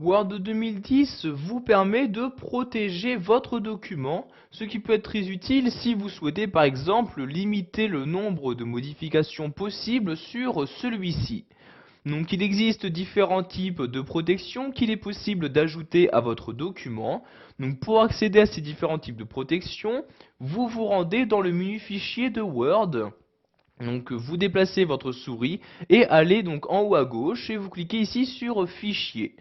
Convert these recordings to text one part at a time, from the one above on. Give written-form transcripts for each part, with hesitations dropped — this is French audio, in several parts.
Word 2010 vous permet de protéger votre document, ce qui peut être très utile si vous souhaitez par exemple limiter le nombre de modifications possibles sur celui-ci. Donc il existe différents types de protection qu'il est possible d'ajouter à votre document. Donc pour accéder à ces différents types de protection, vous vous rendez dans le menu fichier de Word. Donc vous déplacez votre souris et allez donc en haut à gauche et vous cliquez ici sur Fichier.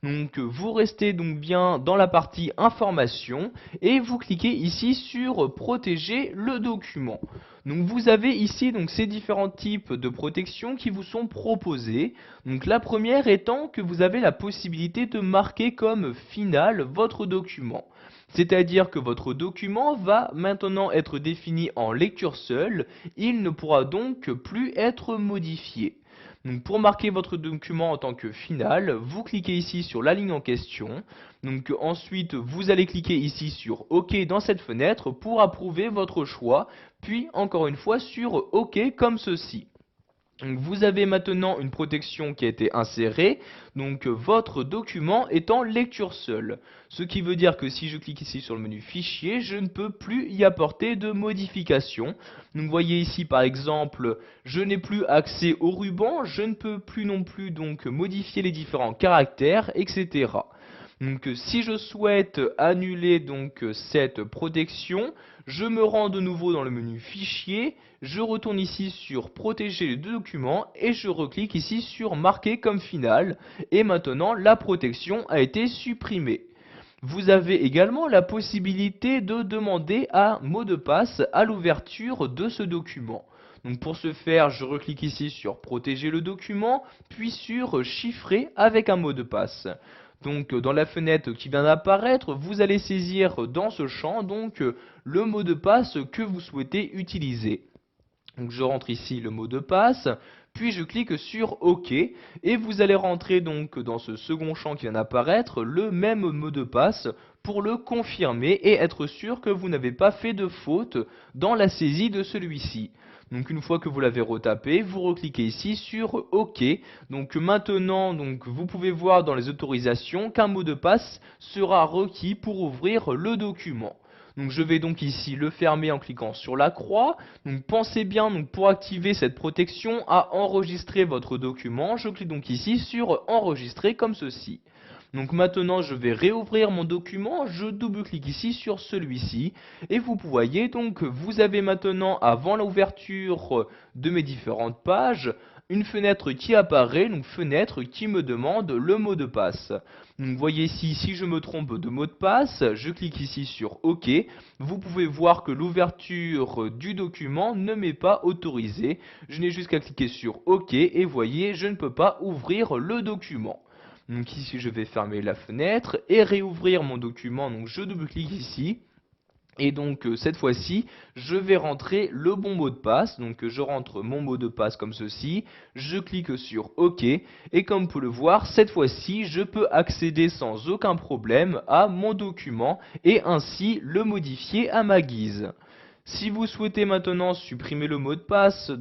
Donc vous restez donc bien dans la partie Information et vous cliquez ici sur Protéger le document. Donc vous avez ici donc ces différents types de protection qui vous sont proposés. Donc la première étant que vous avez la possibilité de marquer comme final votre document. C'est-à-dire que votre document va maintenant être défini en lecture seule, il ne pourra donc plus être modifié. Donc pour marquer votre document en tant que final, vous cliquez ici sur la ligne en question. Donc ensuite, vous allez cliquer ici sur OK dans cette fenêtre pour approuver votre choix, puis encore une fois sur OK comme ceci. Donc vous avez maintenant une protection qui a été insérée, donc votre document est en lecture seule. Ce qui veut dire que si je clique ici sur le menu fichier, je ne peux plus y apporter de modifications. Donc vous voyez ici par exemple, je n'ai plus accès au ruban, je ne peux plus non plus donc modifier les différents caractères, etc. Donc si je souhaite annuler donc cette protection, je me rends de nouveau dans le menu fichier, je retourne ici sur protéger les deux documents et je reclique ici sur marquer comme final et maintenant la protection a été supprimée. Vous avez également la possibilité de demander un mot de passe à l'ouverture de ce document. Donc pour ce faire, je reclique ici sur protéger le document, puis sur chiffrer avec un mot de passe. Donc dans la fenêtre qui vient d'apparaître, vous allez saisir dans ce champ donc le mot de passe que vous souhaitez utiliser. Donc je rentre ici le mot de passe, puis je clique sur OK et vous allez rentrer donc dans ce second champ qui vient d'apparaître le même mot de passe pour le confirmer et être sûr que vous n'avez pas fait de faute dans la saisie de celui-ci. Donc une fois que vous l'avez retapé, vous recliquez ici sur OK. Donc maintenant, vous pouvez voir dans les autorisations qu'un mot de passe sera requis pour ouvrir le document. Donc je vais donc ici le fermer en cliquant sur la croix. Donc pensez bien donc pour activer cette protection à enregistrer votre document. Je clique donc ici sur enregistrer comme ceci. Donc maintenant je vais réouvrir mon document, je double-clique ici sur celui-ci et vous voyez donc vous avez maintenant avant l'ouverture de mes différentes pages une fenêtre qui apparaît, donc fenêtre qui me demande le mot de passe. Donc vous voyez ici, si je me trompe de mot de passe, je clique ici sur OK. Vous pouvez voir que l'ouverture du document ne m'est pas autorisée. Je n'ai juste qu'à cliquer sur OK et voyez, je ne peux pas ouvrir le document. Donc ici, je vais fermer la fenêtre et réouvrir mon document. Donc je double-clique ici. Et donc cette fois-ci, je vais rentrer le bon mot de passe. Donc je rentre mon mot de passe comme ceci. Je clique sur OK. Et comme vous pouvez le voir, cette fois-ci, je peux accéder sans aucun problème à mon document et ainsi le modifier à ma guise. Si vous souhaitez maintenant supprimer le mot de passe,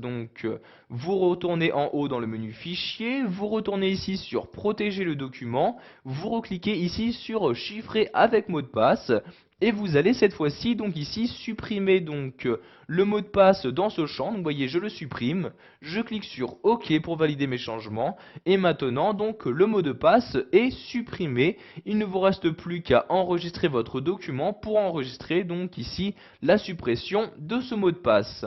vous retournez en haut dans le menu fichier, vous retournez ici sur protéger le document, vous recliquez ici sur chiffrer avec mot de passe et vous allez cette fois-ci donc ici supprimer le mot de passe dans ce champ. Donc vous voyez, je le supprime, je clique sur OK pour valider mes changements et maintenant donc le mot de passe est supprimé. Il ne vous reste plus qu'à enregistrer votre document pour enregistrer donc ici la suppression de ce mot de passe.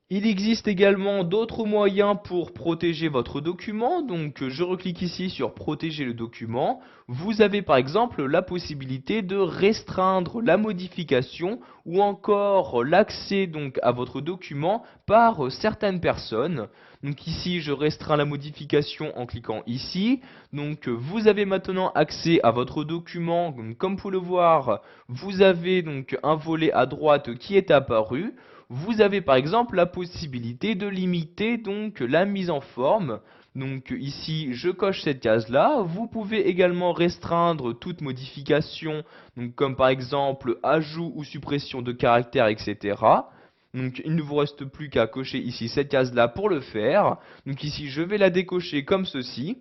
Il existe également d'autres moyens pour protéger votre document, donc je reclique ici sur protéger le document. Vous avez par exemple la possibilité de restreindre la modification ou encore l'accès donc à votre document par certaines personnes. Donc ici je restreins la modification en cliquant ici. Donc vous avez maintenant accès à votre document, donc, comme vous pouvez le voir, vous avez donc un volet à droite qui est apparu. Vous avez par exemple la possibilité de limiter donc la mise en forme. Donc ici je coche cette case là. Vous pouvez également restreindre toute modification, donc comme par exemple ajout ou suppression de caractères, etc. Donc il ne vous reste plus qu'à cocher ici cette case là pour le faire. Donc ici je vais la décocher comme ceci.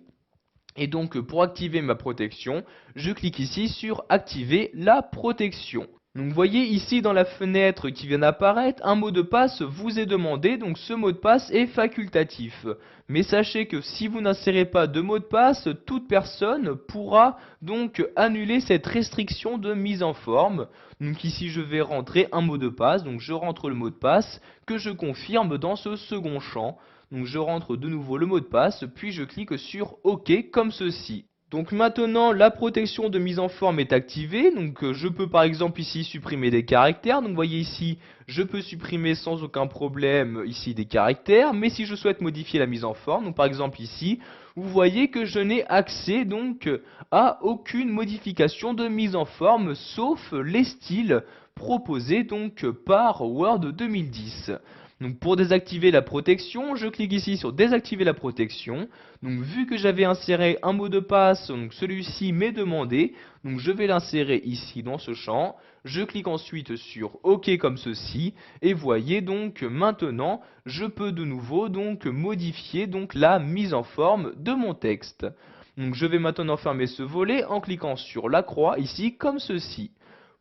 Et donc pour activer ma protection, je clique ici sur activer la protection. Donc vous voyez ici dans la fenêtre qui vient d'apparaître, un mot de passe vous est demandé, donc ce mot de passe est facultatif. Mais sachez que si vous n'insérez pas de mot de passe, toute personne pourra donc annuler cette restriction de mise en forme. Donc ici je vais rentrer un mot de passe, donc je rentre le mot de passe que je confirme dans ce second champ. Donc je rentre de nouveau le mot de passe, puis je clique sur OK comme ceci. Donc maintenant, la protection de mise en forme est activée. Donc je peux par exemple ici supprimer des caractères. Donc vous voyez ici, je peux supprimer sans aucun problème ici des caractères. Mais si je souhaite modifier la mise en forme, donc par exemple ici, vous voyez que je n'ai accès donc à aucune modification de mise en forme, sauf les styles proposés donc par Word 2010. Donc pour désactiver la protection, je clique ici sur désactiver la protection. Donc vu que j'avais inséré un mot de passe, donc celui-ci m'est demandé, donc je vais l'insérer ici dans ce champ. Je clique ensuite sur OK comme ceci et voyez donc maintenant je peux de nouveau donc modifier donc la mise en forme de mon texte. Donc je vais maintenant fermer ce volet en cliquant sur la croix ici comme ceci.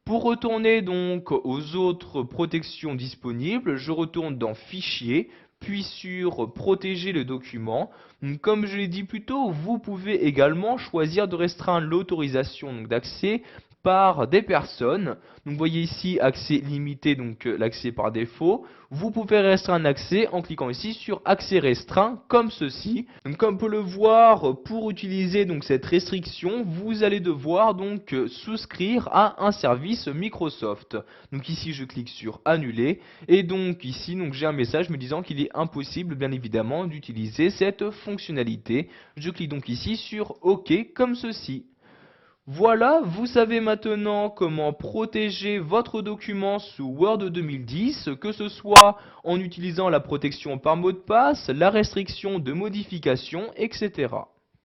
Pour retourner donc aux autres protections disponibles, je retourne dans Fichier, puis sur Protéger le document. Donc, comme je l'ai dit plus tôt, vous pouvez également choisir de restreindre l'autorisation d'accès par des personnes. Donc vous voyez ici accès limité, donc l'accès par défaut. Vous pouvez restreindre l'accès en cliquant ici sur accès restreint comme ceci. Donc comme on peut le voir, pour utiliser donc cette restriction, vous allez devoir donc souscrire à un service Microsoft. Donc ici je clique sur annuler et donc ici donc j'ai un message me disant qu'il est impossible bien évidemment d'utiliser cette fonctionnalité. Je clique donc ici sur OK comme ceci. Voilà, vous savez maintenant comment protéger votre document sous Word 2010, que ce soit en utilisant la protection par mot de passe, la restriction de modification, etc.